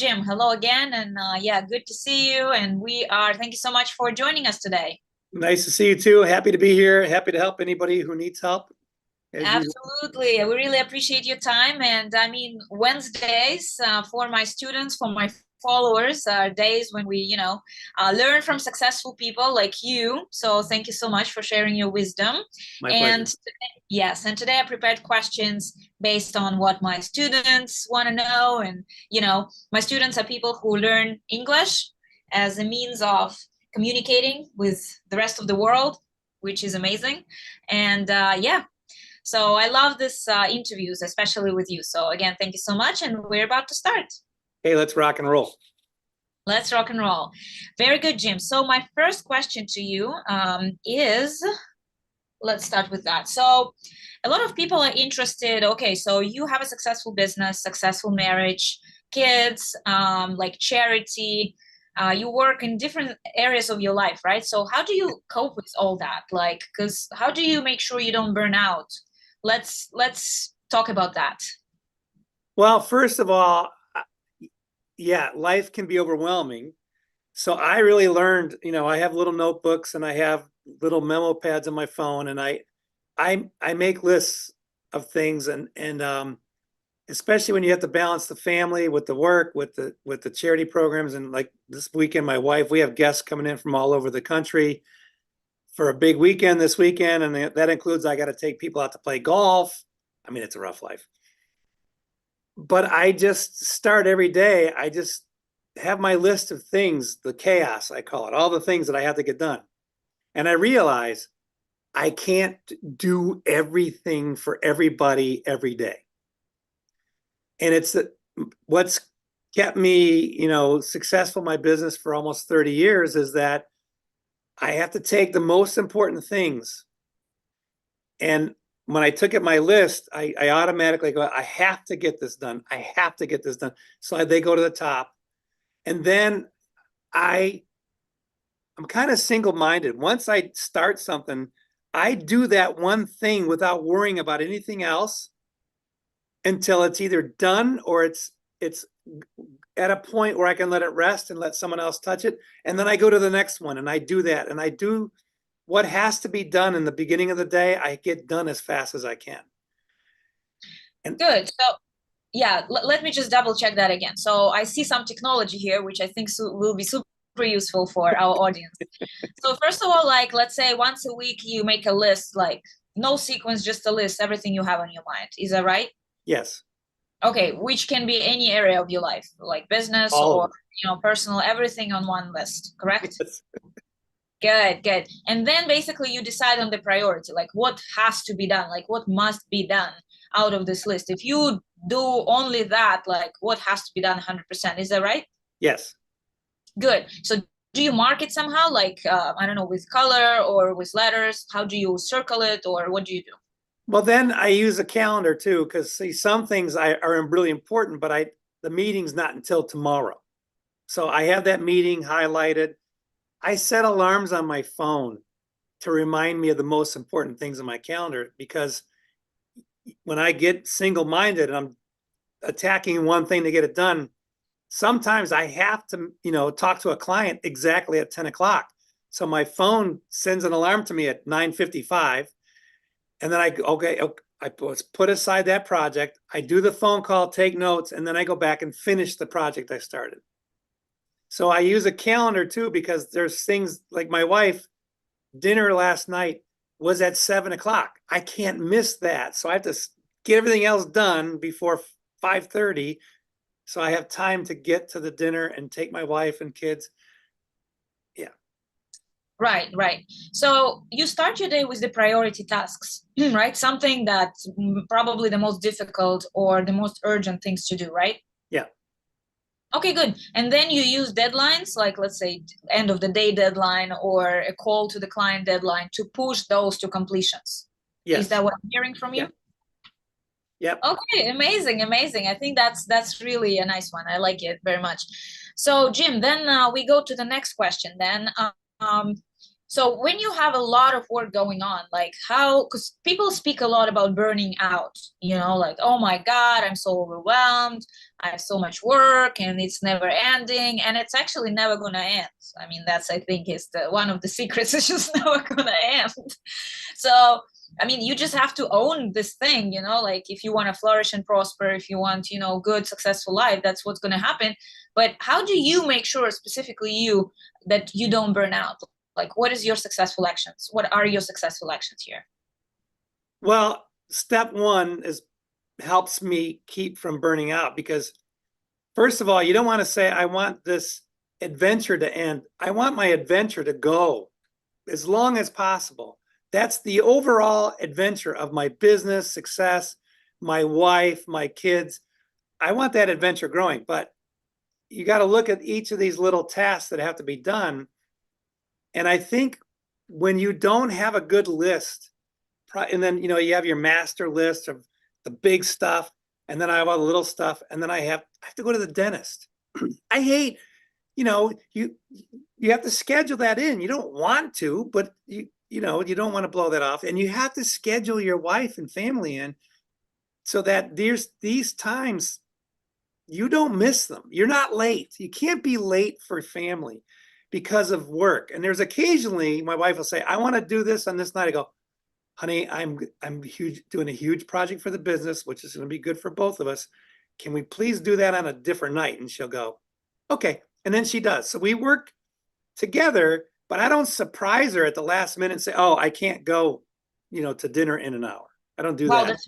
Jim, hello again. And yeah, good to see you. And thank you so much for joining us today. Nice to see you too. Happy to be here. Happy to help anybody who needs help, as usual. Absolutely. We really appreciate your time. And I mean, Wednesdays for my students, for my followers, are days when we learn from successful people like you. So thank you so much for sharing your wisdom. My And pleasure. yes, and today I prepared questions based on what my students want to know. And, my students are people who learn English as a means of communicating with the rest of the world, which is amazing. And yeah, so I love this interviews, especially with you. So again, thank you so much. And we're about to start. Hey, let's rock and roll. Let's rock and roll. Very good, Jim. So my first question to you is, let's start with that. So a lot of people are interested. Okay, so you have a successful business, successful marriage, kids, like charity. You work in different areas of your life, right? So how do you cope with all that? Like, because how do you make sure you don't burn out? Let's talk about that. Well, first of all, yeah, life can be overwhelming. So I really learned, I have little notebooks and I have little memo pads on my phone, and I make lists of things, and especially when you have to balance the family with the work, with the charity programs. And like this weekend, my wife, we have guests coming in from all over the country for a big weekend this weekend, and that includes I got to take people out to play golf. I mean, it's a rough life. But I just start every day. I just have my list of things, the chaos, I call it, all the things that I have to get done. And I realize I can't do everything for everybody every day. And it's what's kept me, successful in my business for almost 30 years is that I have to take the most important things. And when I took at my list, I automatically go, I have to get this done. I have to get this done. So they go to the top. And then I'm kind of single-minded. Once I start something, I do that one thing without worrying about anything else until it's either done or it's at a point where I can let it rest and let someone else touch it. And then I go to the next one and I do that. And I do what has to be done in the beginning of the day. I get done as fast as I can. And Good. So yeah, let me just double check that again. So I see some technology here, which I think will be super useful for our audience. So first of all, like let's say once a week you make a list, like no sequence, just a list, everything you have on your mind. Is that right? yes, Okay, which can be any area of your life, like business all of or it. personal, everything on one list, correct? Yes. Good, good. And then basically you decide on the priority, like what has to be done, like what must be done out of this list. If you do only that, like what has to be done 100%, is that right? Yes. Good. So do you mark it somehow, like, I don't know, with color or with letters? How do you circle it or what do you do? Well, then I use a calendar too, because see, some things are really important, but the meeting's not until tomorrow. So I have that meeting highlighted. I set alarms on my phone to remind me of the most important things in my calendar, because when I get single-minded and I'm attacking one thing to get it done, sometimes I have to, talk to a client exactly at 10 o'clock. So my phone sends an alarm to me at 9:55. And then I put aside that project. I do the phone call, take notes, and then I go back and finish the project I started. So I use a calendar too, because there's things like my wife, dinner last night was at 7 o'clock. I can't miss that. So I have to get everything else done before 5:30. So I have time to get to the dinner and take my wife and kids. Yeah. Right, right. So you start your day with the priority tasks, right? Something that's probably the most difficult or the most urgent things to do, right? Yeah. Okay, good. And then you use deadlines, like let's say end of the day deadline or a call to the client deadline to push those to completions. Is Yes. that what I'm hearing from Yeah. you? Yep. Okay, amazing, amazing. I think that's really a nice one. I like it very much. So, Jim, then we go to the next question then. So when you have a lot of work going on, like how, because people speak a lot about burning out, like, oh my God, I'm so overwhelmed. I have so much work and it's never ending. And it's actually never going to end. I mean, that's, I think, is the one of the secrets. It's just never going to end. So, I mean, you just have to own this thing, like if you want to flourish and prosper, if you want, good, successful life, that's what's going to happen. But how do you make sure, specifically you, that you don't burn out? Like, what is your successful actions? What are your successful actions here? Well, step one is helps me keep from burning out, because first of all, you don't want to say, I want this adventure to end. I want my adventure to go as long as possible. That's the overall adventure of my business success, my wife, my kids. I want that adventure growing, but you got to look at each of these little tasks that have to be done. And I think when you don't have a good list, and then you have your master list of the big stuff, and then I have all the little stuff, and then I have to go to the dentist. I hate, you have to schedule that in. You don't want to, but you don't want to blow that off, and you have to schedule your wife and family in so that there's these times you don't miss them. You're not late. You can't be late for family because of work. And there's occasionally my wife will say, I want to do this on this night. I go, honey, I'm doing a huge project for the business, which is going to be good for both of us. Can we please do that on a different night? And she'll go, okay. And then she does. So we work together, but I don't surprise her at the last minute and say, oh, I can't go, to dinner in an hour. I don't do Well, that.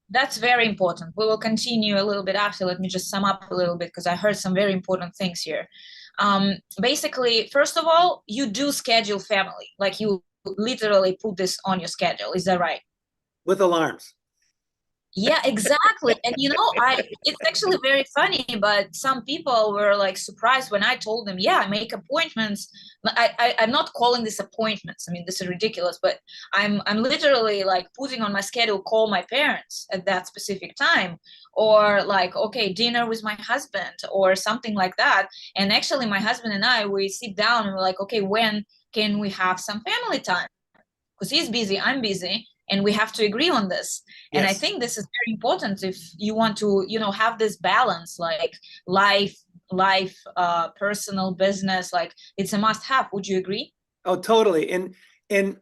that's very important. We will continue a little bit after. Let me just sum up a little bit because I heard some very important things here. Basically, first of all, you do schedule family. Like you literally put this on your schedule. Is that right? With alarms. Yeah, exactly. And it's actually very funny, but some people were like surprised when I told them, yeah, I make appointments. I'm not calling this appointments. I mean, this is ridiculous, but I'm literally like putting on my schedule, call my parents at that specific time, or like, okay, dinner with my husband or something like that. And actually my husband and I, we sit down and we're like, okay, when can we have some family time? Because he's busy, I'm busy, and we have to agree on this. And I Yes. think this is very important if you want to have this balance, like life, personal, business, like it's a must have. Would you agree? Oh, totally. And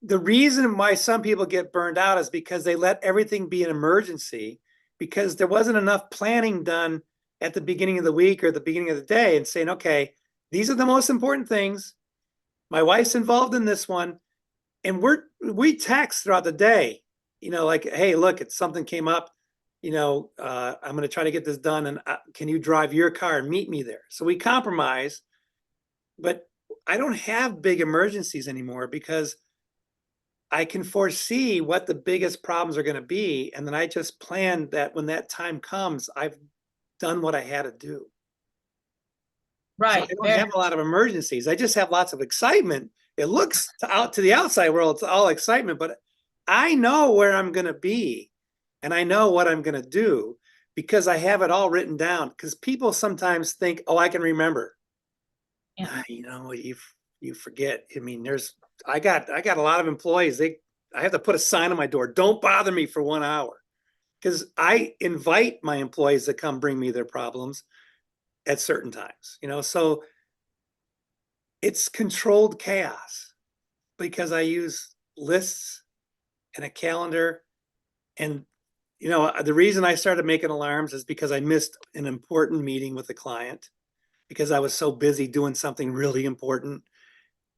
the reason why some people get burned out is because they let everything be an emergency, because there wasn't enough planning done at the beginning of the week or the beginning of the day, and saying, okay, these are the most important things. My wife's involved in this one. And we text throughout the day, like, hey, look, it's something came up, I'm going to try to get this done. And can you drive your car and meet me there? So we compromise, but I don't have big emergencies anymore because I can foresee what the biggest problems are going to be. And then I just plan that when that time comes, I've done what I had to do. So I Right. don't have a lot of emergencies. I just have lots of excitement. It looks out to the outside world, it's all excitement, but I know where I'm going to be and I know what I'm going to do because I have it all written down. Because people sometimes think, oh, I can remember. Yeah. You forget. I mean, I got a lot of employees. I have to put a sign on my door. Don't bother me for 1 hour, because I invite my employees to come bring me their problems at certain times, so it's controlled chaos because I use lists and a calendar. And, the reason I started making alarms is because I missed an important meeting with a client because I was so busy doing something really important.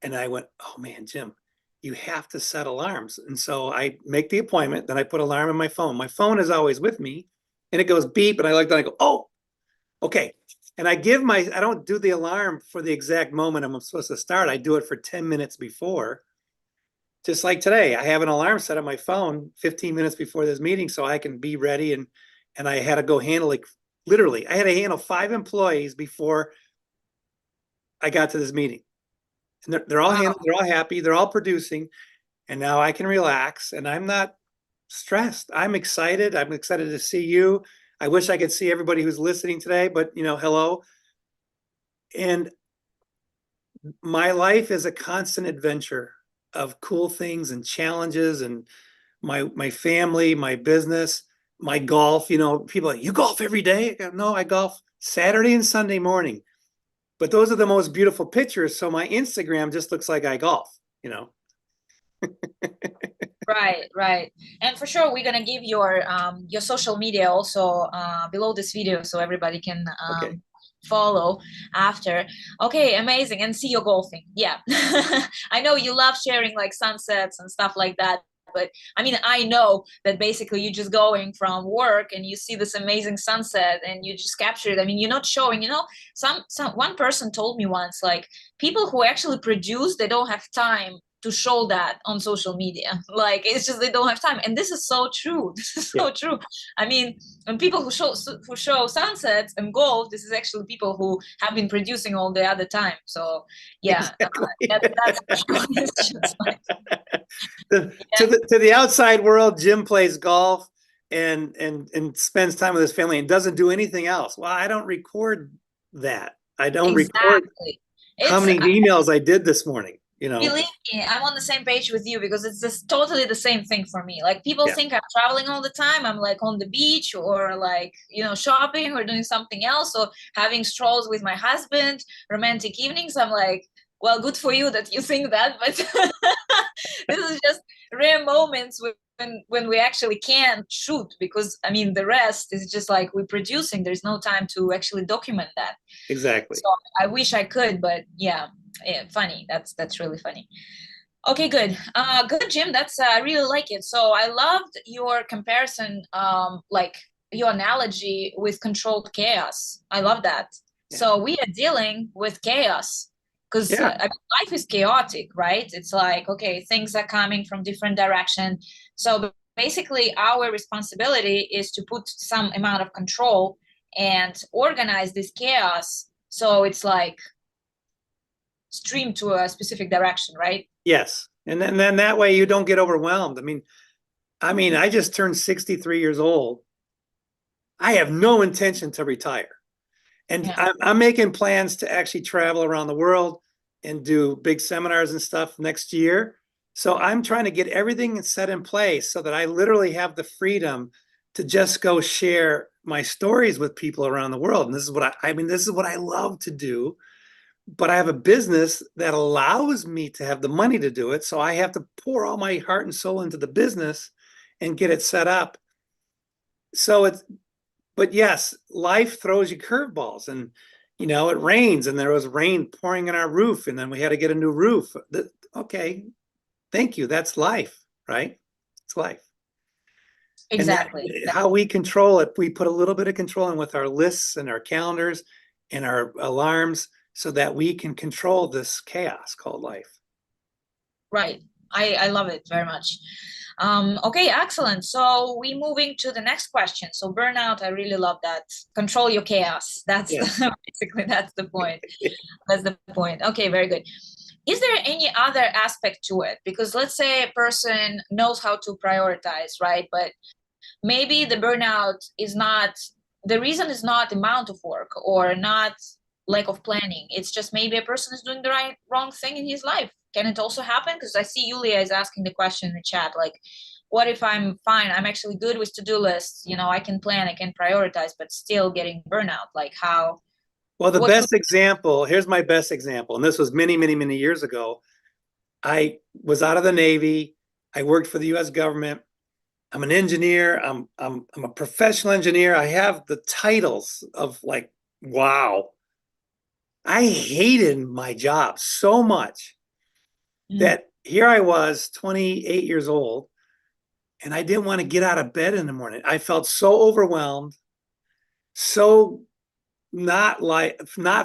And I went, oh man, Jim, you have to set alarms. And so I make the appointment, then I put alarm on my phone. My phone is always with me and it goes beep. And I like that. I go, oh, okay. And I don't do the alarm for the exact moment I'm supposed to start. I do it for 10 minutes before. Just like today, I have an alarm set on my phone 15 minutes before this meeting so I can be ready. And I had to go handle, like, literally, I had to handle 5 employees before I got to this meeting. And they're all handled, they're all happy, they're all producing. And now I can relax and I'm not stressed. I'm excited. I'm excited to see you. I wish I could see everybody who's listening today, but hello. And my life is a constant adventure of cool things and challenges, and my family, my business, my golf. You know, people are like, you golf every day? I go, no, I golf Saturday and Sunday morning. But those are the most beautiful pictures. So my Instagram just looks like I golf, you know. Right, right. And for sure, we're gonna give your social media also below this video so everybody can Okay. follow after. Okay, amazing. And see you golfing. Yeah. I know you love sharing like sunsets and stuff like that. But I mean, I know that basically you're just going from work and you see this amazing sunset and you just capture it. I mean, you're not showing, you know, one person told me once, like people who actually produce, they don't have time to show that on social media. Like it's just they don't have time, and this is so true. This is so true. I mean, and people who show sunsets and golf, this is actually people who have been producing all the other time. So yeah, Exactly. that's for sure. It's just like, To the outside world, Jim plays golf and spends time with his family and doesn't do anything else. Well, I don't record that. I don't record exactly. how It's many emails I did this morning, you know. Believe me, I'm on the same page with you because it's just totally the same thing for me. Like people Yeah. think I'm traveling all the time. I'm like on the beach or like, you know, shopping or doing something else or having strolls with my husband, romantic evenings. I'm like, well, good for you that you think that, but this is just rare moments when we actually can shoot, because I mean the rest is just like we're producing. There's no time to actually document that. Exactly. So I wish I could, but yeah, funny. That's really funny. Okay, good. Good, Jim. That's I really like it. So I loved your comparison, like your analogy with controlled chaos. I love that. Yeah. So we are dealing with chaos because Yeah. I mean, life is chaotic, right? It's like, okay, things are coming from different direction. So basically, our responsibility is to put some amount of control and organize this chaos. So it's like stream to a specific direction, right? Yes. And then that way you don't get overwhelmed. I just turned 63 years old. I have no intention to retire. And Yeah. I'm making plans to actually travel around the world and do big seminars and stuff next year. So I'm trying to get everything set in place so that I literally have the freedom to just go share my stories with people around the world. And this is what this is what I love to do. But I have a business that allows me to have the money to do it. So I have to pour all my heart and soul into the business and get it set up. But yes, life throws you curveballs, and you know, it rains, and there was rain pouring on our roof, and then we had to get a new roof. Okay, thank you. That's life, right? It's life. Exactly. And how we control it, we put a little bit of control in with our lists and our calendars and our alarms so that we can control this chaos called life. Right. I love it very much. Okay, excellent. So we moving to the next question. So burnout, I really love that. Control your chaos. That's basically that's the point. That's the point. Okay, very good. Is there any other aspect to it? Because let's say a person knows how to prioritize, right? But maybe the burnout is not, the reason is not amount of work or not lack of planning. It's just maybe a person is doing the wrong thing in his life. Can it also happen? Because I see Yulia is asking the question in the chat, like, what if I'm fine? I'm actually good with to-do lists. You know, I can plan, I can prioritize, but still getting burnout. Like how? Well, the best example, here's my best example. And this was many, many, many years ago. I was out of the Navy. I worked for the US government. I'm an engineer. I'm a professional engineer. I have the titles of like, wow. I hated my job so much that here I was, 28 years old, and I didn't want to get out of bed in the morning. I felt so overwhelmed, so not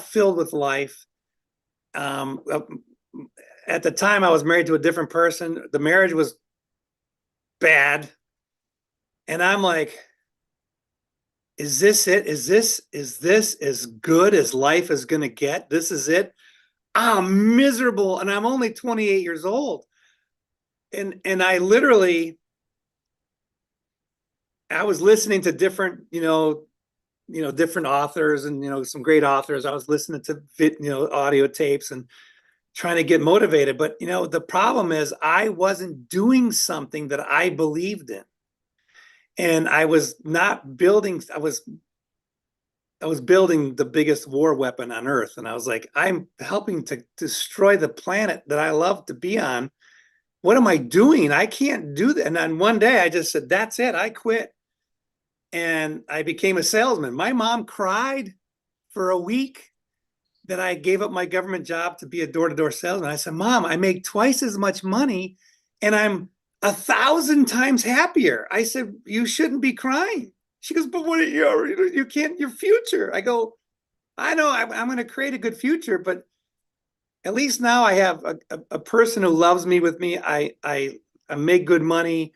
filled with life. At the time, I was married to a different person. The marriage was bad, and I'm like, is this it? Is this as good as life is going to get? This is it. I'm miserable, and I'm only 28 years old. And I literally, I was listening to different, different authors and, some great authors. I was listening to, audio tapes, and trying to get motivated. But, you know, the problem is I wasn't doing something that I believed in. And I was not building, I was building the biggest war weapon on earth. And I was like, I'm helping to destroy the planet that I love to be on. What am I doing? I can't do that. And then one day I just said, that's it. I quit. And I became a salesman. My mom cried for a week that I gave up my government job to be a door-to-door salesman. I said, Mom, I make twice as much money and I'm 1,000 times happier. I said, you shouldn't be crying. She goes, but what you can't, your future. I go, I know I'm going to create a good future, but at least now I have a person who loves me with me. I make good money.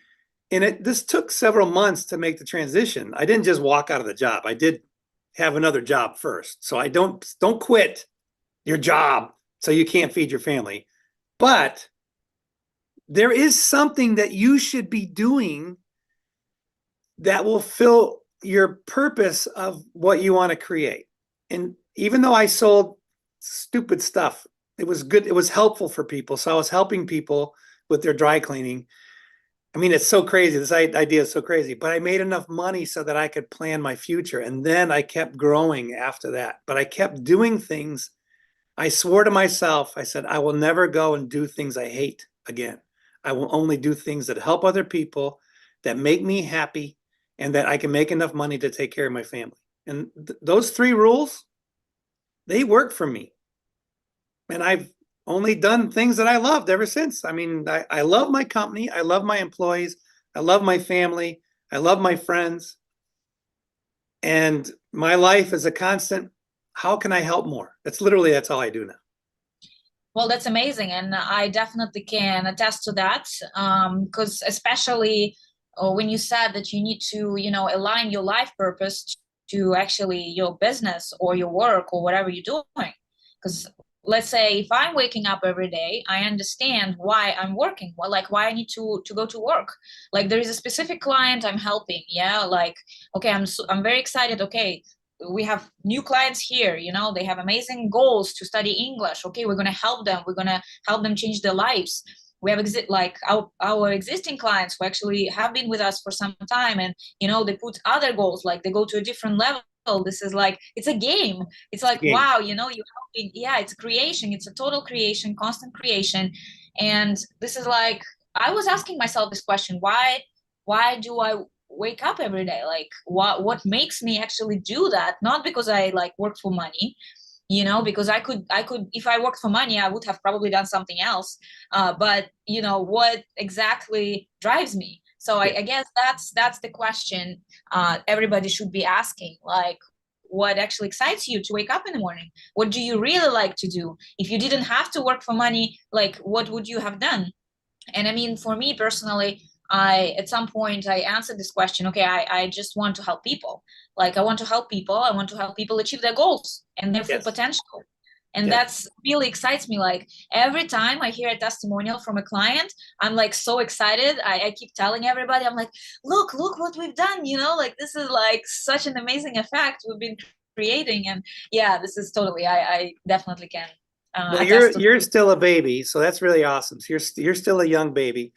And this took several months to make the transition. I didn't just walk out of the job. I did have another job first. So I don't quit your job so you can't feed your family. But there is something that you should be doing that will fill your purpose of what you want to create. And even though I sold stupid stuff, it was good. It was helpful for people. So I was helping people with their dry cleaning. I mean, it's so crazy. This idea is so crazy, but I made enough money so that I could plan my future. And then I kept growing after that, but I kept doing things. I swore to myself, I said, I will never go and do things I hate again. I will only do things that help other people, that make me happy, and that I can make enough money to take care of my family. And those 3 rules, they work for me. And I've only done things that I loved ever since. I mean, I love my company. I love my employees. I love my family. I love my friends. And my life is a constant, how can I help more? That's all I do now. Well, that's amazing. And I definitely can attest to that. Because especially when you said that you need to, you know, align your life purpose to actually your business or your work or whatever you're doing. Because let's say if I'm waking up every day, I understand why I'm working, like why I need to go to work. Like there is a specific client I'm helping. Yeah. Like, okay, I'm very excited. Okay. We have new clients here, you know, they have amazing goals to study English. Okay. We're going to help them. We're going to help them change their lives. We have like our existing clients who actually have been with us for some time, and you know they put other goals, like they go to a different level. This is like, it's a game. It's like, wow, you know, yeah, it's creation. It's a total creation, constant creation. And this is like, I was asking myself this question, why do I wake up every day? Like what makes me actually do that? Not because I like work for money, you know, because I could, if I worked for money, I would have probably done something else. But you know, what exactly drives me? So I guess that's the question everybody should be asking, like, what actually excites you to wake up in the morning? What do you really like to do? If you didn't have to work for money, like, what would you have done? And I mean, for me personally, at some point I answered this question. Okay, I just want to help people. Like, I want to help people. I want to help people achieve their goals and their full potential. And that's really excites me. Like every time I hear a testimonial from a client, I'm like so excited. I keep telling everybody, I'm like, look what we've done. You know, like this is like such an amazing effect we've been creating. And yeah, this is totally, I definitely can. Well, you're still a baby, so that's really awesome. So you're still a young baby.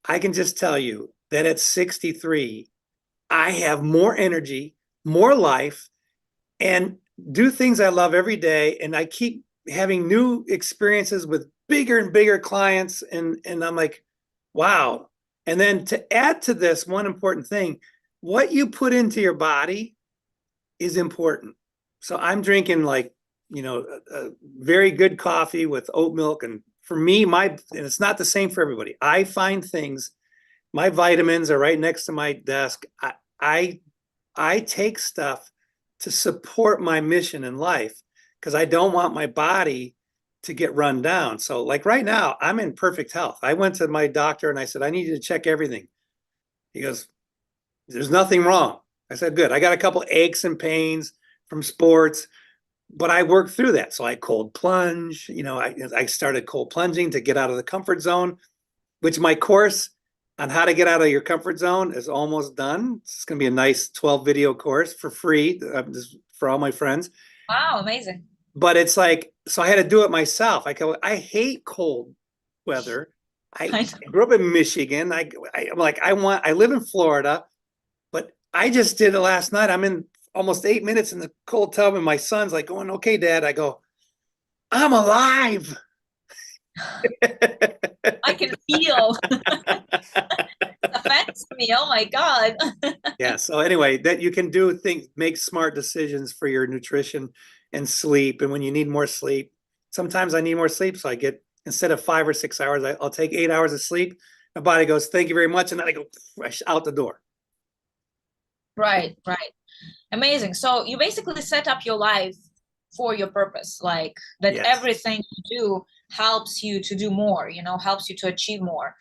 I can just tell you that at 63, I have more energy, more life, and do things I love every day. And I keep having new experiences with bigger and bigger clients. And I'm like, wow. And then to add to this, one important thing, what you put into your body is important. So I'm drinking like, you know, a very good coffee with oat milk. And for me, and it's not the same for everybody. I find things, my vitamins are right next to my desk. I take stuff to support my mission in life because I don't want my body to get run down. So like right now, I'm in perfect health. I went to my doctor and I said, I need you to check everything. He goes, there's nothing wrong. I said, good. I got a couple aches and pains from sports, but I worked through that. So I cold plunge, you know, I started cold plunging to get out of the comfort zone, which my course on how to get out of your comfort zone is almost done. It's going to be a nice 12 video course for free for all my friends. Wow, amazing. But it's like, so I had to do it myself. I hate cold weather. I I grew up in Michigan. I live in Florida, but I just did it last night. I'm in almost 8 minutes in the cold tub, and my son's like going, "Okay, Dad." I go, "I'm alive." I can feel offends me. Oh my God. Yeah. So anyway, that you can do things, make smart decisions for your nutrition and sleep. And when you need more sleep, sometimes I need more sleep. So I get, instead of 5 or 6 hours, I'll take 8 hours of sleep. My body goes, "Thank you very much." And then I go fresh out the door. Right, right. Amazing. So you basically set up your life for your purpose, like that Yes. everything you do helps you to do more, helps you to achieve more.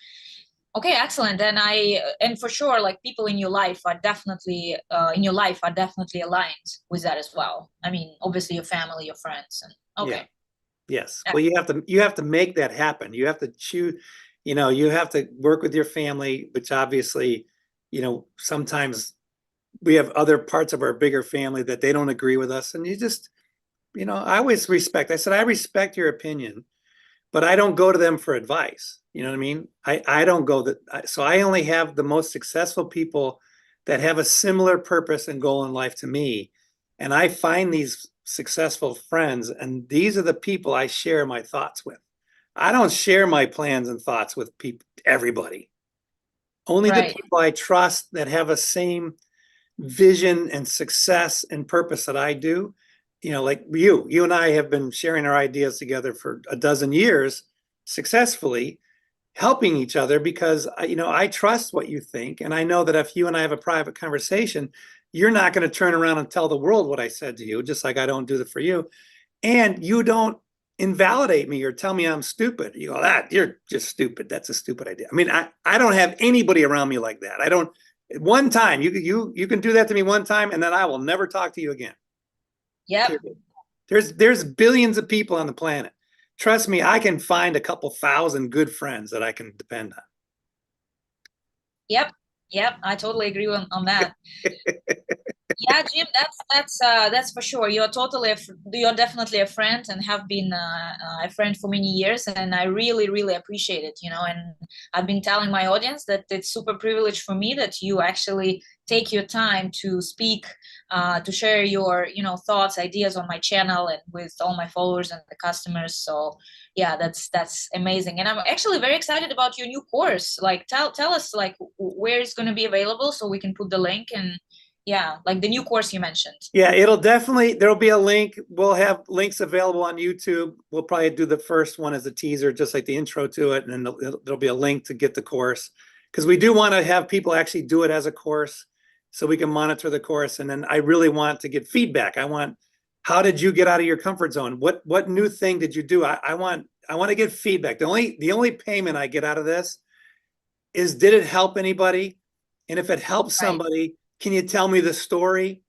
Okay, excellent. And for sure, like people in your life are definitely aligned with that as well. I mean, obviously your family, your friends, and Yeah. okay. Yes. Well, you have to make that happen. You have to choose, you have to work with your family, which obviously, sometimes we have other parts of our bigger family that they don't agree with us. And I always respect. I said, I respect your opinion, but I don't go to them for advice. You know what I mean? I don't go that. So I only have the most successful people that have a similar purpose and goal in life to me. And I find these successful friends, and these are the people I share my thoughts with. I don't share my plans and thoughts with everybody. Only the Right. people I trust that have a same vision and success and purpose that I do. Like you and I have been sharing our ideas together for a dozen years successfully, helping each other because I trust what you think, and I know that if you and I have a private conversation, you're not going to turn around and tell the world what I said to you, just like I don't do that for you. And you don't invalidate me or tell me I'm stupid. You go, "That you're just stupid. That's a stupid idea." I mean, I don't have anybody around me like that. I don't. One time you can do that to me one time, and then I will never talk to you again. Yep. Period. There's billions of people on the planet. Trust me, I can find a couple thousand good friends that I can depend Yep. Yep. I totally agree on that. on. Yeah, Jim, that's for sure. You're definitely a friend and have been a friend for many years, and I really, really appreciate it. And I've been telling my audience that it's super privileged for me that you actually take your time to speak, to share your thoughts, ideas on my channel and with all my followers and the customers. So yeah, that's amazing, and I'm actually very excited about your new course. Like, tell us like where it's going to be available so we can put the link and. Yeah, like the new course you mentioned. Yeah, there'll be a link. We'll have links available on YouTube. We'll probably do the first one as a teaser, just like the intro to it. And then there'll be a link to get the course, because we do want to have people actually do it as a course so we can monitor the course. And then I really want to get feedback. How did you get out of your comfort zone? What new thing did you do? I want to get feedback. The only payment I get out of this is, did it help anybody? And if it helps Right. somebody, can you tell me the story?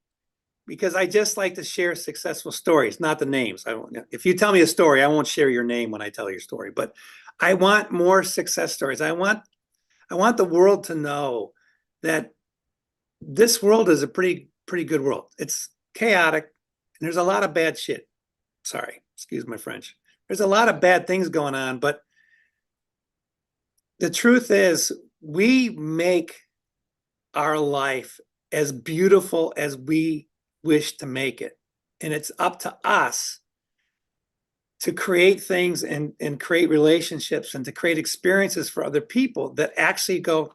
Because I just like to share successful stories, not the names. If you tell me a story, I won't share your name when I tell your story, but I want more success stories. I want the world to know that this world is a pretty good world. It's chaotic, and there's a lot of bad shit. Sorry, excuse my French. There's a lot of bad things going on, but the truth is, we make our life as beautiful as we wish to make it. And it's up to us to create things and create relationships and to create experiences for other people that actually go,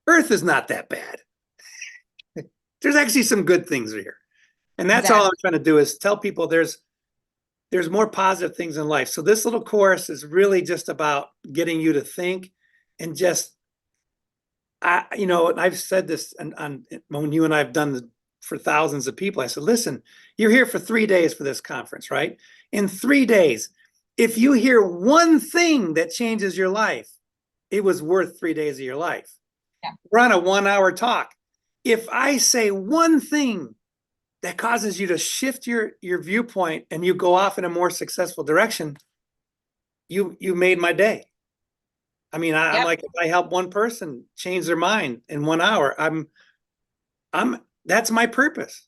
Earth is not that bad. There's actually some good things here. And that's all I'm Exactly. trying to do, is tell people there's more positive things in life. So this little course is really just about getting you to think and just, and I've said this when you and I have done for thousands of people. I said, listen, you're here for 3 days for this conference, right? In 3 days, if you hear one thing that changes your life, it was worth 3 days of your life. Yeah. We're on a 1 hour talk. If I say one thing that causes you to shift your viewpoint and you go off in a more successful direction, you made my day. I mean, I'm Yep. like, if I help one person change their mind in 1 hour, that's my purpose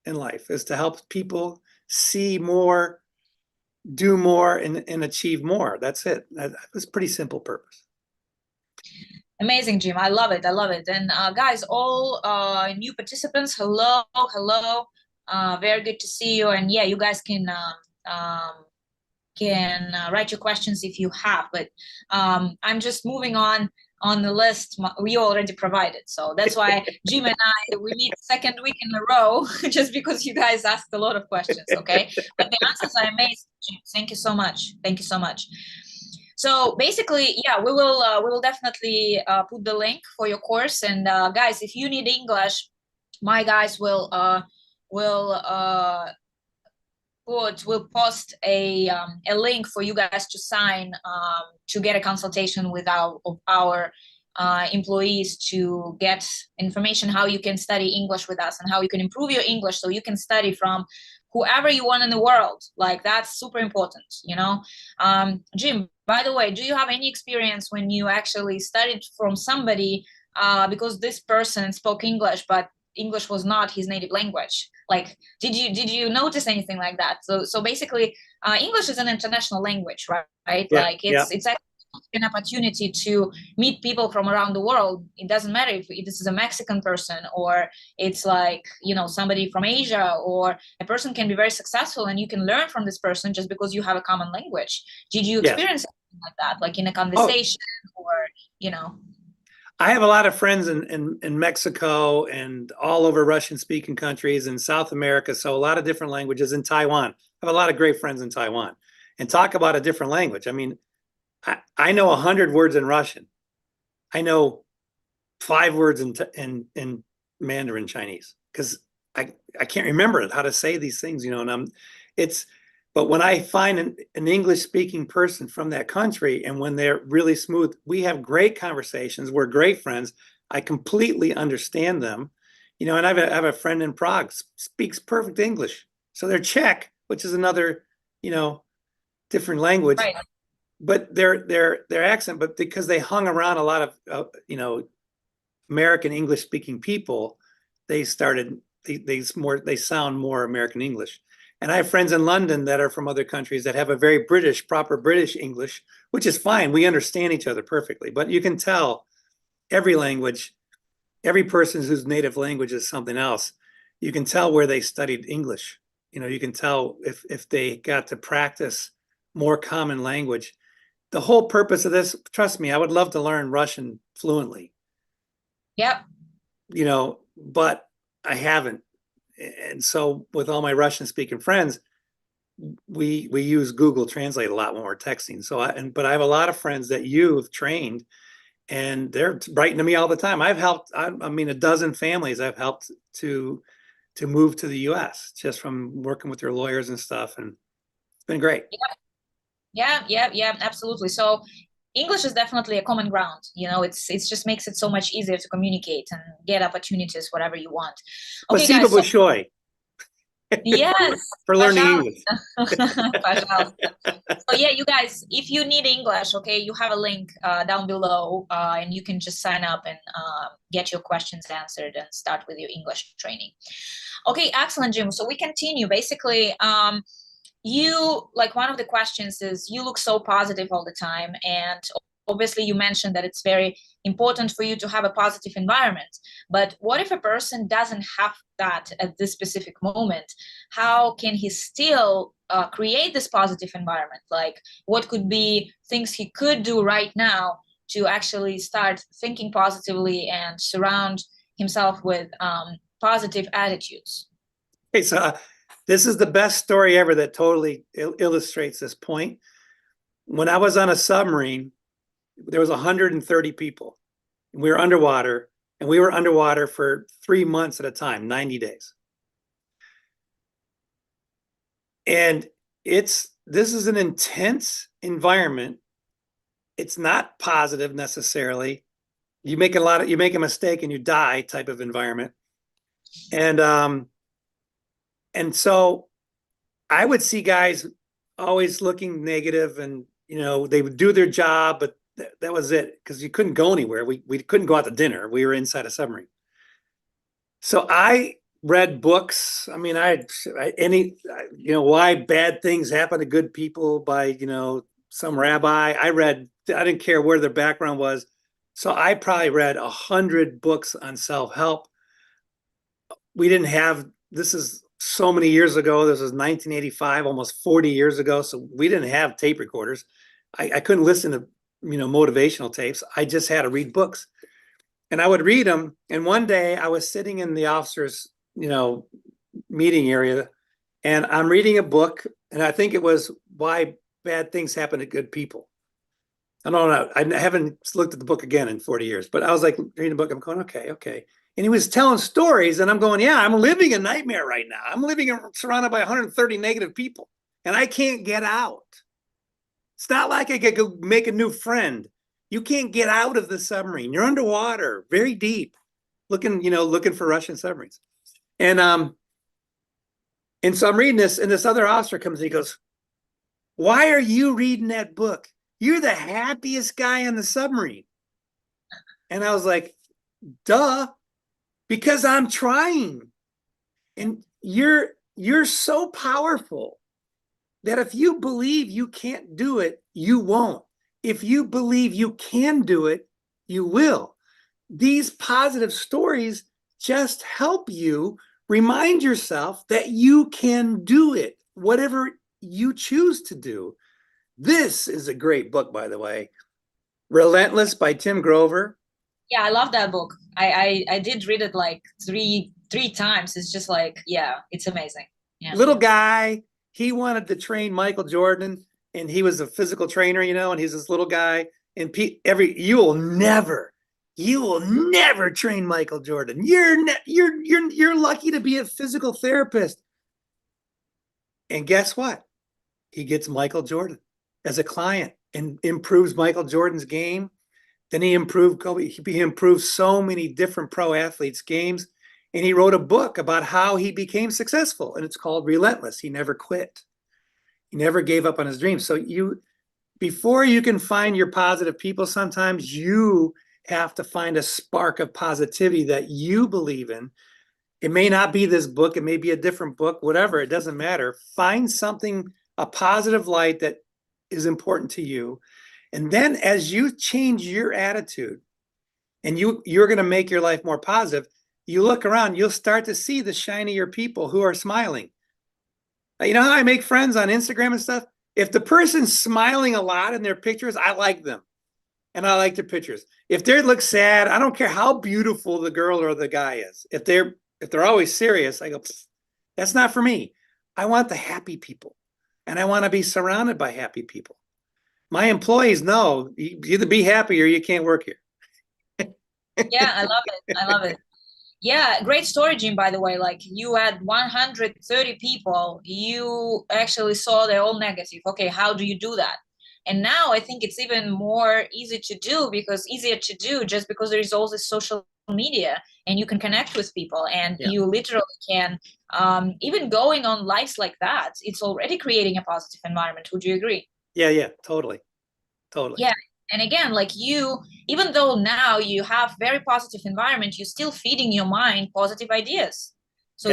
in life, is to help people see more, do more, and achieve more. That's it. That's a pretty simple purpose. Amazing, Jim. I love it. I love it. And guys, all new participants, hello, hello. Very good to see you. And yeah, you guys can write your questions if you have. But I'm just moving on the list we already provided. So that's why Jim and I, we meet second week in a row, just because you guys asked a lot of questions, okay? But the answers are amazing, Jim. Thank you so much. Thank you so much. So basically, yeah, we will definitely put the link for your course. And guys, if you need English, my guys will we'll post a link for you guys to sign to get a consultation with our employees to get information how you can study English with us and how you can improve your English so you can study from whoever you want in the world. Like, that's super important, you know. Jim, by the way, do you have any experience when you actually studied from somebody because this person spoke English, but English was not his native language? Like, did you notice anything like that? So basically, English is an international language, right? Yeah, like it's actually an opportunity to meet people from around the world. It doesn't matter if this is a Mexican person or it's like, you know, somebody from Asia, or a person can be very successful and you can learn from this person just because you have a common language. Did you experience something like that, like in a conversation or, you know? I have a lot of friends in Mexico and all over Russian-speaking countries in South America, so a lot of different languages. In Taiwan, I have a lot of great friends in Taiwan. And talk about a different language. I mean, I know 100 words in Russian. I know 5 words in Mandarin Chinese, because I can't remember how to say these things, you know. And but when I find an English-speaking person from that country, and when they're really smooth, we have great conversations. We're great friends. I completely understand them, you know. And I have a friend in Prague, speaks perfect English. So they're Czech, which is another, you know, different language. Right. But their accent, but because they hung around a lot of you know, American English-speaking people, they sound more American English. And I have friends in London that are from other countries that have a very proper British English, which is fine. We understand each other perfectly. But you can tell every language, every person whose native language is something else, you can tell where they studied English. You know, you can tell if they got to practice more common language. The whole purpose of this, trust me, I would love to learn Russian fluently. Yep. You know, but I haven't. And so with all my Russian speaking friends, we use Google Translate a lot when we're texting. So but I have a lot of friends that you've trained, and they're writing to me all the time. I've helped, I mean, a dozen families I've helped to move to the US just from working with their lawyers and stuff. And it's been great. Yeah, absolutely. So English is definitely a common ground. You know, it's just makes it so much easier to communicate and get opportunities, whatever you want. Okay, Спасибо guys. большое. Yes. For learning English. So yeah, you guys, if you need English, okay, you have a link down below, and you can just sign up and get your questions answered and start with your English training. Okay, excellent, Jim. So we continue. Basically, you, like, one of the questions is, you look so positive all the time, and obviously you mentioned that it's very important for you to have a positive environment. But what if a person doesn't have that at this specific moment? How can he still create this positive environment? Like, what could be things he could do right now to actually start thinking positively and surround himself with positive attitudes? Okay, so this is the best story ever that totally illustrates this point. When I was on a submarine, there was 130 people. We were underwater, and we were underwater for 3 months at a time, 90 days. And this is an intense environment. It's not positive necessarily. You make a mistake and you die type of environment. And so I would see guys always looking negative, and, you know, they would do their job, but that was it, because you couldn't go anywhere. We couldn't go out to dinner. We were inside a submarine. So I read books. I mean, why bad things happen to good people by, some rabbi. I didn't care where their background was. So I probably read 100 books on self-help. This is so many years ago. This was 1985, almost 40 years ago. So we didn't have tape recorders. I couldn't listen to, motivational tapes. I just had to read books. And I would read them. And one day I was sitting in the officers, meeting area, and I'm reading a book, and I think it was Why Bad Things Happen to Good People. I don't know. I haven't looked at the book again in 40 years, but I was like reading a book. I'm going, okay. And he was telling stories, and I'm going, yeah, I'm living a nightmare right now. I'm surrounded by 130 negative people, and I can't get out. It's not like I could go make a new friend. You can't get out of the submarine. You're underwater, very deep, looking for Russian submarines. And so I'm reading this, and this other officer comes and he goes, "Why are you reading that book? You're the happiest guy on the submarine." And I was like, duh, because I'm trying. And you're so powerful that if you believe you can't do it, you won't. If you believe you can do it, you will. These positive stories just help you remind yourself that you can do it, whatever you choose to do. This is a great book, by the way. Relentless by Tim Grover. Yeah, I love that book. I did read it like three times. It's just like, yeah, it's amazing. Yeah. Little guy, he wanted to train Michael Jordan, and he was a physical trainer, and he's this little guy. And you will never train Michael Jordan. You're lucky to be a physical therapist. And guess what? He gets Michael Jordan as a client and improves Michael Jordan's game. Then he improved Kobe. He improved so many different pro athletes' games. And he wrote a book about how he became successful. And it's called Relentless. He never quit. He never gave up on his dreams. So before you can find your positive people, sometimes you have to find a spark of positivity that you believe in. It may not be this book. It may be a different book, whatever. It doesn't matter. Find something, a positive light that is important to you. And then as you change your attitude and you're going to make your life more positive, you look around, you'll start to see the shinier people who are smiling. You know how I make friends on Instagram and stuff? If the person's smiling a lot in their pictures, I like them. And I like their pictures. If they look sad, I don't care how beautiful the girl or the guy is. If they're always serious, I go, that's not for me. I want the happy people. And I want to be surrounded by happy people. My employees know you either be happy or you can't work here. Yeah, I love it. Yeah, great story, Jim, by the way. Like, you had 130 people, you actually saw they're all negative. Okay, how do you do that? And now I think it's even easier to do just because there is all this social media and you can connect with people, and you literally can, even going on lives like that, it's already creating a positive environment. Would you agree? Yeah, totally. Yeah. And again, like, even though now you have very positive environment, you're still feeding your mind positive ideas. So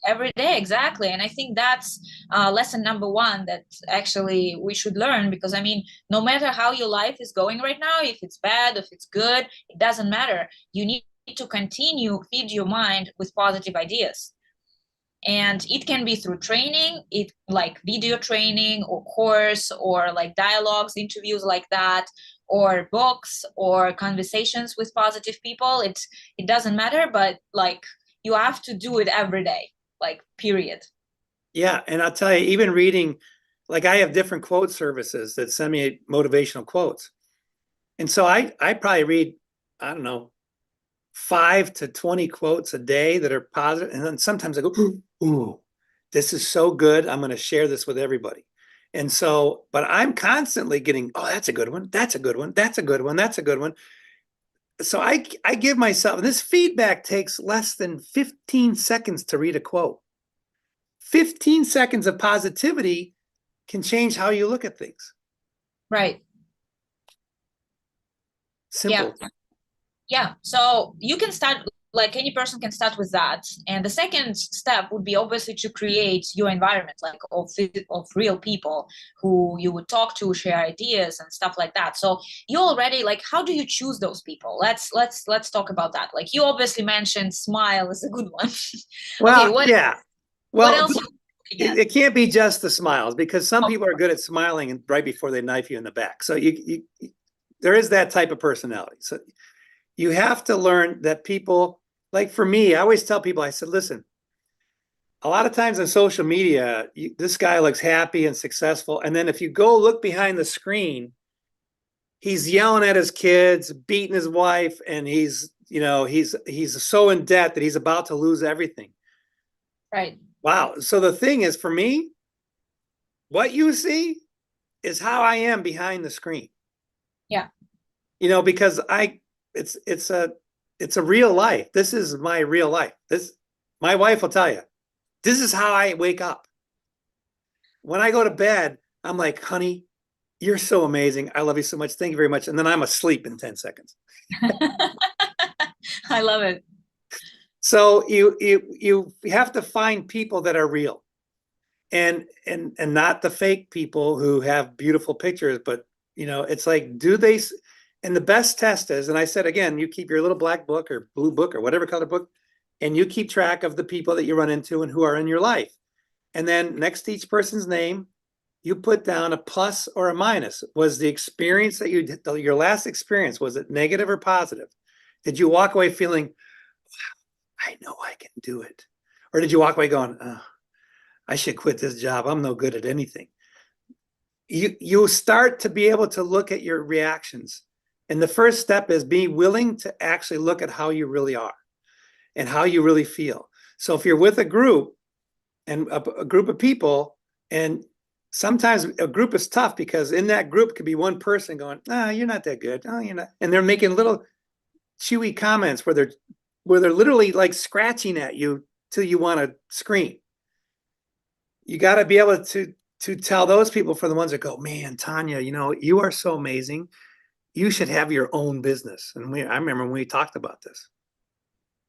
every day, exactly. And I think that's lesson number one that actually we should learn, because I mean, no matter how your life is going right now, if it's bad, if it's good, it doesn't matter. You need to continue feed your mind with positive ideas. And it can be through training, like video training or course, or like dialogues, interviews like that, or books, or conversations with positive people. It doesn't matter, but like, you have to do it every day, like, period. Yeah. And I'll tell you, even reading, like, I have different quote services that send me motivational quotes. And so I probably read, I don't know, 5 to 20 quotes a day that are positive. And then sometimes I go, ooh, this is so good. I'm going to share this with everybody. And so, but I'm constantly getting, oh, that's a good one. That's a good one. That's a good one. That's a good one. So I give myself, this feedback takes less than 15 seconds to read a quote. 15 seconds of positivity can change how you look at things. Right. Simple. Yeah. So you can start like any person can start with that. And the second step would be obviously to create your environment, like of real people who you would talk to, share ideas and stuff like that. So you already, like, how do you choose those people? Let's talk about that. Like, you obviously mentioned smile is a good one. Well, Okay, yeah. what Well, else are you looking at? it can't be just the smiles, because some people are good at smiling and right before they knife you in the back. So there is that type of personality. So you have to learn that people, like for me, I always tell people, I said, listen, a lot of times on social media, this guy looks happy and successful. And then if you go look behind the screen, he's yelling at his kids, beating his wife, and he's so in debt that he's about to lose everything. Right. Wow. So the thing is, for me, what you see is how I am behind the screen. Yeah. Because it's a real life. This is my real life. My wife will tell you, this is how I wake up. When I go to bed, I'm like, honey, you're so amazing. I love you so much. Thank you very much. And then I'm asleep in 10 seconds. I love it. So you have to find people that are real, and not the fake people who have beautiful pictures, but it's like, do they? And the best test is, and I said again, you keep your little black book or blue book or whatever color book, and you keep track of the people that you run into and who are in your life. And then next to each person's name, you put down a plus or a minus. Was the experience that your last experience, was it negative or positive? Did you walk away feeling, I know I can do it? Or did you walk away going, oh, I should quit this job. I'm no good at anything. You start to be able to look at your reactions. And the first step is be willing to actually look at how you really are and how you really feel. So if you're with a group and a group of people, and sometimes a group is tough because in that group could be one person going, oh, you're not that good. Oh, you're not. And they're making little chewy comments where they're literally like scratching at you till you want to scream. You got to be able to tell those people, for the ones that go, man, Tanya, you are so amazing. You should have your own business. And I remember when we talked about this.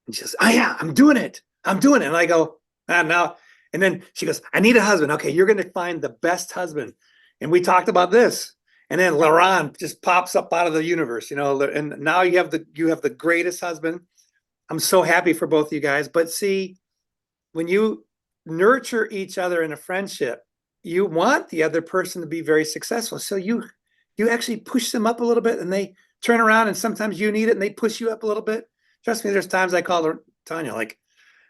And she says, oh yeah, I'm doing it. And I go, now. And then she goes, I need a husband. Okay, you're going to find the best husband. And we talked about this. And then Laurent just pops up out of the universe, and now you have the greatest husband. I'm so happy for both of you guys. But see, when you nurture each other in a friendship, you want the other person to be very successful. So you actually push them up a little bit, and they turn around, and sometimes you need it and they push you up a little bit. Trust me, there's times I call Tanya, like,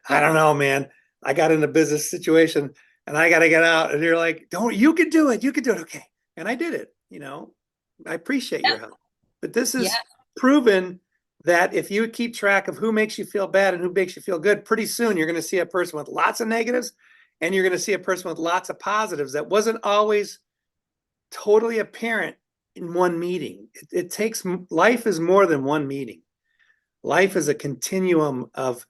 I don't know, man. I got in a business situation and I got to get out. And you're like, you can do it. You can do it. Okay. And I did it. I appreciate your help. But this is proven that if you keep track of who makes you feel bad and who makes you feel good, pretty soon you're going to see a person with lots of negatives, and you're going to see a person with lots of positives that wasn't always totally apparent in one meeting. Life is more than one meeting. Life is a continuum of,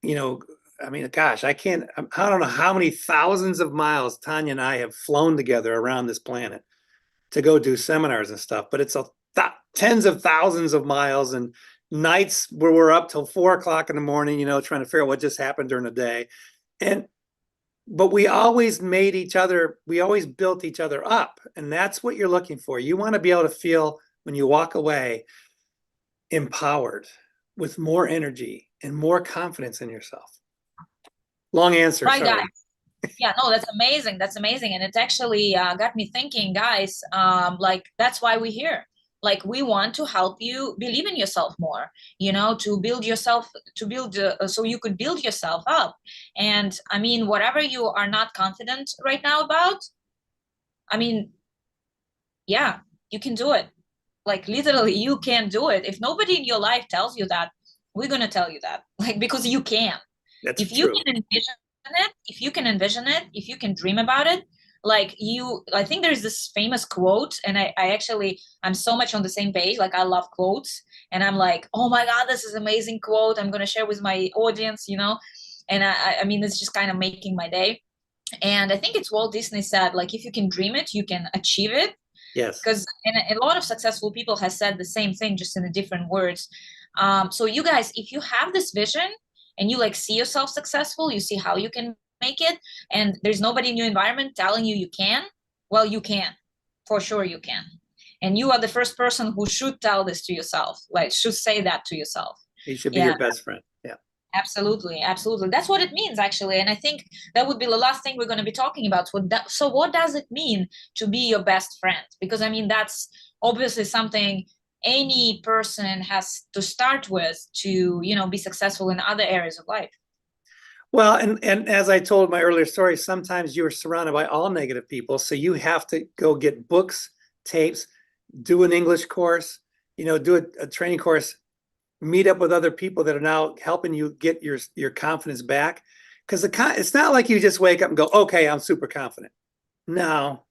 I mean, gosh, I don't know how many thousands of miles Tanya and I have flown together around this planet to go do seminars and stuff, but it's tens of thousands of miles, and nights where we're up till 4:00 in the morning, trying to figure out what just happened during the day. But we always built each other up. And that's what you're looking for. You want to be able to feel, when you walk away, empowered with more energy and more confidence in yourself. Long answer. Right, sorry. guys. Yeah, no, that's amazing. That's amazing. And it actually got me thinking, guys, like, that's why we're here. Like, we want to help you believe in yourself more, to build yourself, so you could build yourself up. And I mean, whatever you are not confident right now about, I mean, yeah, you can do it. Like, literally, you can do it. If nobody in your life tells you that, we're going to tell you that, like, because you can. That's If true. you can envision it, if you can dream about it, like, I think there's this famous quote, and I'm so much on the same page. Like, I love quotes, and I'm like, oh my God, this is an amazing quote. I'm going to share with my audience, and I mean, it's just kind of making my day. And I think it's Walt Disney said, like, if you can dream it, you can achieve it. Yes. Because a lot of successful people have said the same thing, just in the different words. So you guys, if you have this vision and you like see yourself successful, you see how you can make it, and there's nobody in your environment telling you can, well, you can, for sure you can. And you are the first person who should tell this to yourself, like should say that to yourself. He should be Yeah. your best friend. Yeah. Absolutely, absolutely. That's what it means, actually. And I think that would be the last thing we're going to be talking about. So what does it mean to be your best friend? Because I mean, that's obviously something any person has to start with to, you know, be successful in other areas of life. Well, and as I told my earlier story, sometimes you're surrounded by all negative people. So you have to go get books, tapes, do an English course, you know, do a training course, meet up with other people that are now helping you get your confidence back. Because it's not like you just wake up and go, okay, I'm super confident. No,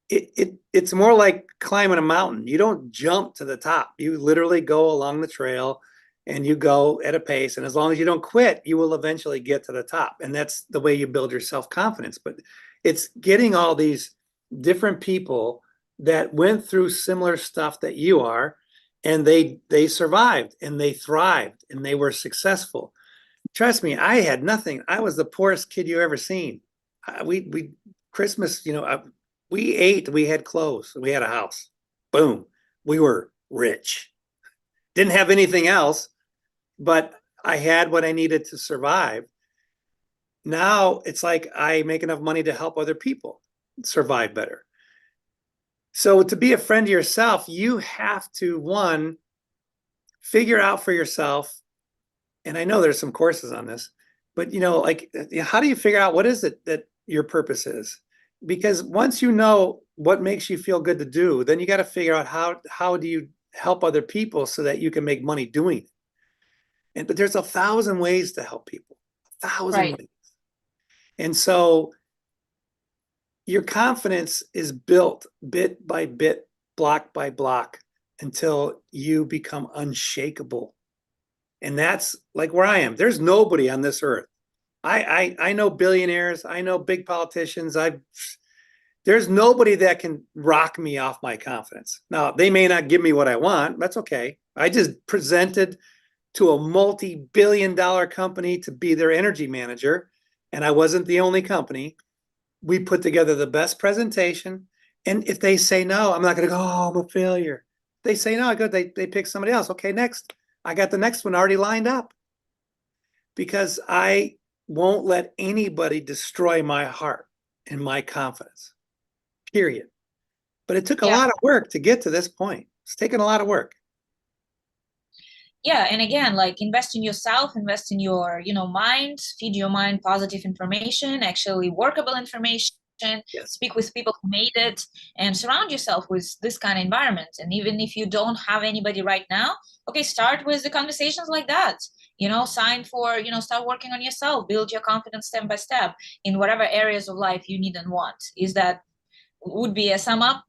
it's more like climbing a mountain. You don't jump to the top. You literally go along the trail and you go at a pace. And as long as you don't quit, you will eventually get to the top. And that's the way you build your self-confidence. But it's getting all these different people that went through similar stuff that you are, and they survived and they thrived and they were successful. Trust me, I had nothing. I was the poorest kid you ever seen. We Christmas, you know, we ate, we had clothes, we had a house. Boom, we were rich. Didn't have anything else, but I had what I needed to survive. Now it's like I make enough money to help other people survive better. So to be a friend to yourself, you have to, one, figure out for yourself, and I know there's some courses on this, but you know, like, how do you figure out what is it that your purpose is? Because once you know what makes you feel good to do, then you got to figure out how do you help other people so that you can make money doing it. And but there's 1,000 ways to help people, 1,000 Right. ways. And so your confidence is built bit by bit, block by block, until you become unshakable. And that's like where I am. There's nobody on this earth. I know billionaires. I know big politicians. There's nobody that can rock me off my confidence. Now, they may not give me what I want. That's okay. I just presented to a multi-billion-dollar company to be their energy manager, and I wasn't the only company. We put together the best presentation, and if they say no, I'm not going to go, oh, I'm a failure. They say no, good. They pick somebody else. Okay, next. I got the next one already lined up, because I won't let anybody destroy my heart and my confidence, period. But it took a lot of work to get to this point. It's taken a lot of work. Yeah, and again, like, invest in yourself, invest in your, you know, mind, feed your mind positive information, actually workable information. Yes. Speak with people who made it, and surround yourself with this kind of environment. And even if you don't have anybody right now, okay, start with the conversations like that. You know, sign for, you know, start working on yourself, build your confidence step by step in whatever areas of life you need and want. Would be a sum up?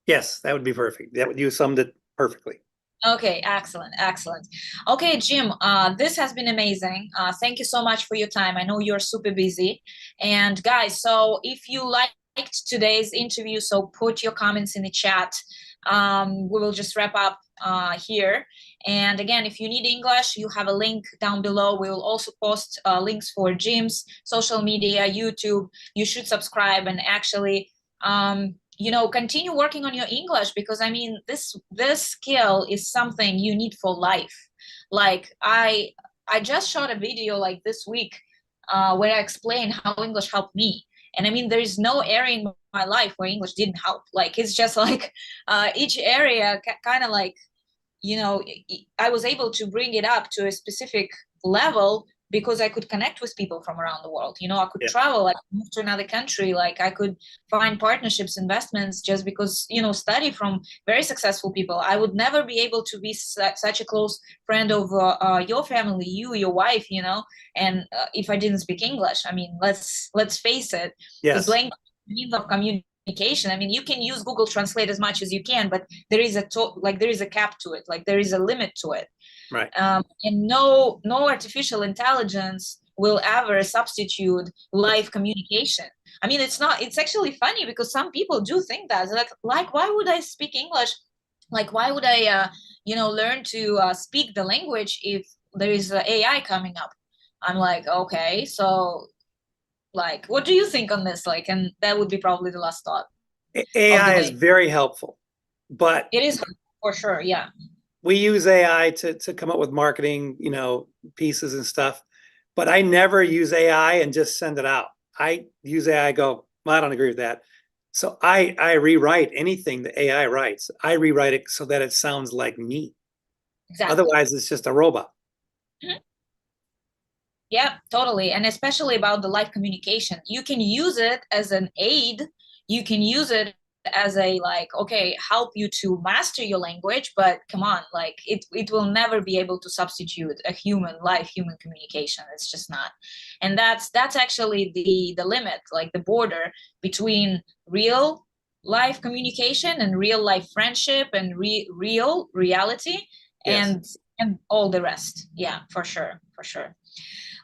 Yes, that would be perfect. You summed it perfectly. Okay, excellent, excellent. Okay, Jim, this has been amazing. Thank you so much for your time. I know you're super busy. And guys, so if you liked today's interview, so put your comments in the chat. We will just wrap up here. And again, if you need English, you have a link down below. We will also post links for Jim's social media, YouTube. You should subscribe and actually you know, continue working on your English, because I mean, this skill is something you need for life. Like, I just shot a video like this week where I explain how English helped me. And I mean, there is no area in my life where English didn't help. Like, it's just like each area kind of like, you know, I was able to bring it up to a specific level because I could connect with people from around the world. You know, I could travel, I could move to another country, like I could find partnerships, investments, just because, you know, study from very successful people. I would never be able to be such a close friend of your family, your wife, you know, and if I didn't speak English. I mean, let's face it. Yes. The language means of communication. I mean, you can use Google Translate as much as you can, but there is a cap to it. Like, there is a limit to it. Right. And no artificial intelligence will ever substitute live communication. I mean, it's actually funny, because some people do think that, like, why would I speak English Like, why would I learn to speak the language if there is AI coming up? I'm like, okay, so like, what do you think on this? Like, and that would be probably the last thought of the AI is day. very helpful, but It is for sure, yeah. we use AI to come up with marketing, pieces and stuff. But I never use AI and just send it out. I use AI, go, well, I don't agree with that. So I rewrite anything the AI writes. I rewrite it so that it sounds like me. Exactly. Otherwise, it's just a robot. Mhm. Yeah, totally. And especially about the live communication. You can use it as an aid. You can use it as a like, okay, help you to master your language, but come on, like it will never be able to substitute a human live human communication. It's just not. And that's actually the limit, like the border between real life communication and real life friendship and real reality Yes. and all the rest. Yeah, for sure, for sure.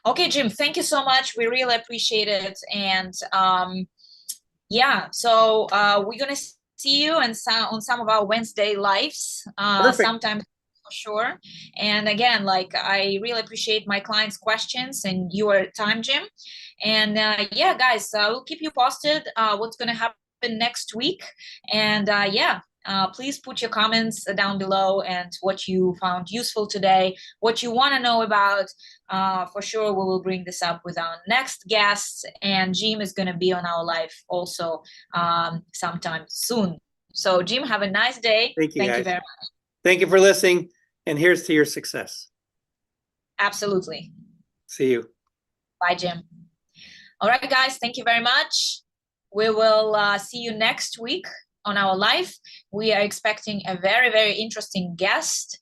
Okay, Jim, thank you so much. We really appreciate it. And yeah, so we're going to see you and on some of our Wednesday lives Perfect. sometime for sure. And again, like I really appreciate my clients' questions and your time, Jim. And yeah, guys, we'll keep you posted what's going to happen next week. And yeah, please put your comments down below and what you found useful today, what you want to know about. For sure, we will bring this up with our next guests, and Jim is going to be on our live also sometime soon. So, Jim, have a nice day. Thank you, Thank you guys. very much. Thank you for listening. And here's to your success. Absolutely. See you. Bye, Jim. All right, guys, thank you very much. We will see you next week on our live. We are expecting a very, very interesting guest.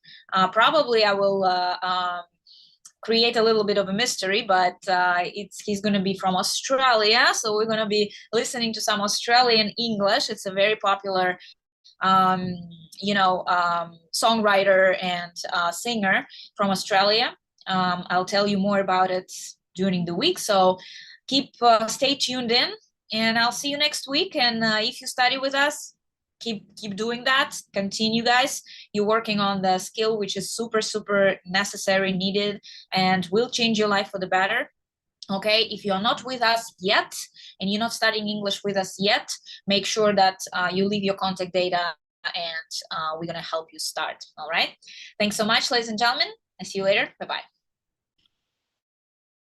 Probably I will create a little bit of a mystery, but he's going to be from Australia. So we're going to be listening to some Australian English. It's a very popular songwriter and singer from Australia. I'll tell you more about it during the week. So stay tuned in, and I'll see you next week. And if you study with us, keep doing that. Continue, guys. You're working on the skill which is super, super necessary, needed, and will change your life for the better. Okay, if you're not with us yet and you're not studying English with us yet, make sure that you leave your contact data, and we're going to help you start. All right. Thanks so much, ladies and gentlemen. I see you later. Bye-bye.